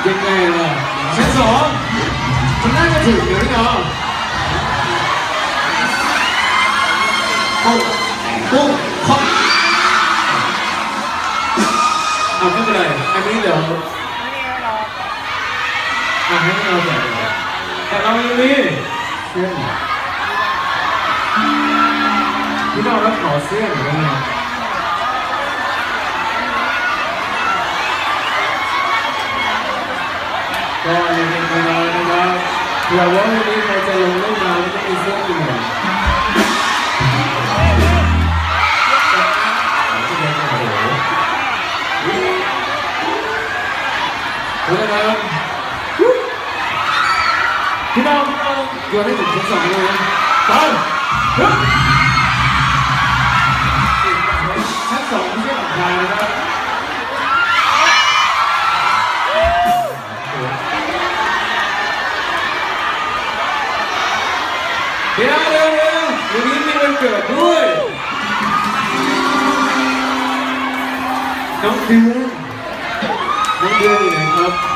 ยังไงล่ะชั้นสองมันน่าจะถึงอยู่นี่เนาะปุ๊บขอบไม่เป็นไรอันนี้เดี๋ยวให้เราแต่เรายังมีเสื้อพี่น้องรับขอเสื้อหรือไงก็ยังเป็นคนเรานะครับเผื่อว่าวันนี้ใครจะลงเล่นน้ำก็มีเสื้ออีกหน่อยโอ้โห นะครับพี่น้องโยนให้ถึงชั้น 2เลยนะตอนชั้น 2ไม่ใช่ของใครนะครับเดี๋ยววันนี้มีวันเกิดด้วยน้องเดือนอยู่ไหนครับ